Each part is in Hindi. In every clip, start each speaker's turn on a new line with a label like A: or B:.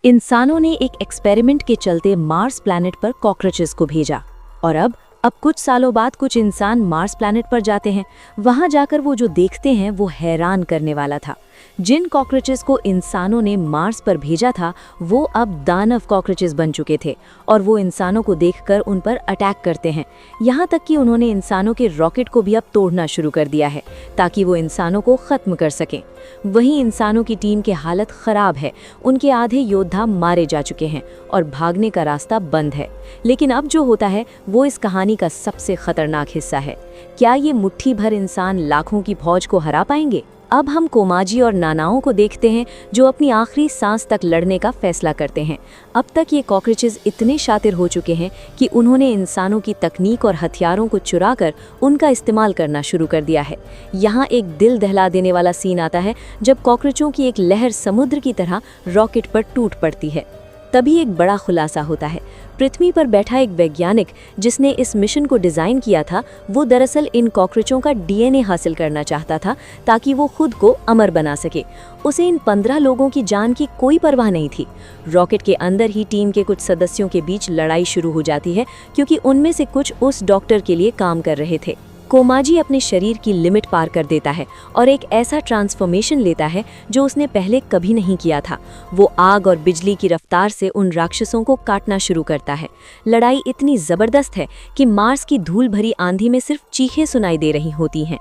A: इंसानों ने एक एक्सपेरिमेंट के चलते मार्स प्लैनेट पर कॉकरोचेस को भेजा और अब कुछ सालों बाद कुछ इंसान मार्स प्लैनेट पर जाते हैं। वहां जाकर वो जो देखते हैं वो हैरान करने वाला था। जिन कॉकरोचेस को इंसानों ने मार्स पर भेजा था वो अब दानव कॉकरोचेस बन चुके थे और वो इंसानों को देखकर उन पर अटैक करते हैं। यहाँ तक कि उन्होंने इंसानों के रॉकेट को भी अब तोड़ना शुरू कर दिया है ताकि वो इंसानों को खत्म कर सकें। वहीं इंसानों की टीम की हालत खराब है, उनके आधे योद्धा मारे जा चुके हैं और भागने का रास्ता बंद है। लेकिन अब जो होता है वो इस कहानी का सबसे खतरनाक हिस्सा है। क्या ये मुट्ठी भर इंसान लाखों की फौज को हरा पाएंगे? अब हम कोमाजी और नानाओं को देखते हैं जो अपनी आखिरी सांस तक लड़ने का फैसला करते हैं। अब तक ये कॉकरोचेस इतने शातिर हो चुके हैं कि उन्होंने इंसानों की तकनीक और हथियारों को चुराकर उनका इस्तेमाल करना शुरू कर दिया है। यहाँ एक दिल दहला देने वाला सीन आता है जब कॉकरोचों की एक लहर समुद्र की तरह रॉकेट पर टूट पड़ती है। तभी एक बड़ा खुलासा होता है। पृथ्वी पर बैठा एक वैज्ञानिक जिसने इस मिशन को डिज़ाइन किया था वो दरअसल इन कॉकरोचों का डीएनए हासिल करना चाहता था ताकि वो खुद को अमर बना सके। उसे इन 15 लोगों की जान की कोई परवाह नहीं थी। रॉकेट के अंदर ही टीम के कुछ सदस्यों के बीच लड़ाई शुरू हो जाती है क्योंकि उनमें से कुछ उस डॉक्टर के लिए काम कर रहे थे। कोमाजी अपने शरीर की लिमिट पार कर देता है और एक ऐसा ट्रांसफॉर्मेशन लेता है जो उसने पहले कभी नहीं किया था। वो आग और बिजली की रफ्तार से उन राक्षसों को काटना शुरू करता है। लड़ाई इतनी जबरदस्त है कि मार्स की धूल भरी आंधी में सिर्फ चीखें सुनाई दे रही होती हैं।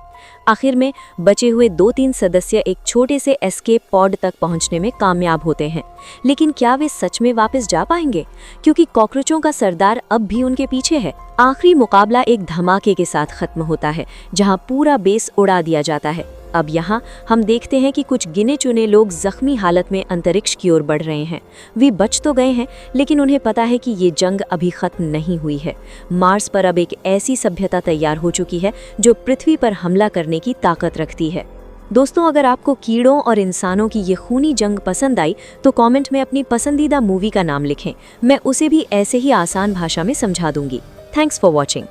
A: आखिर में बचे हुए 2-3 सदस्य एक छोटे से एस्केप पॉड तक पहुंचने में कामयाब होते हैं। लेकिन क्या वे सच में वापस जा पाएंगे? क्योंकि कॉकरोचों का सरदार अब भी उनके पीछे है। आखिरी मुकाबला एक धमाके के साथ खत्म होता है जहां पूरा बेस उड़ा दिया जाता है। अब यहाँ हम देखते हैं कि कुछ गिने चुने लोग जख्मी हालत में अंतरिक्ष की ओर बढ़ रहे हैं। वे बच तो गए हैं लेकिन उन्हें पता है कि ये जंग अभी खत्म नहीं हुई है। मार्स पर अब एक ऐसी सभ्यता तैयार हो चुकी है जो पृथ्वी पर हमला करने की ताकत रखती है। दोस्तों, अगर आपको कीड़ों और इंसानों की ये खूनी जंग पसंद आई तो कमेंट में अपनी पसंदीदा मूवी का नाम लिखें। मैं उसे भी ऐसे ही आसान भाषा में समझा दूंगी। Thanks for watching.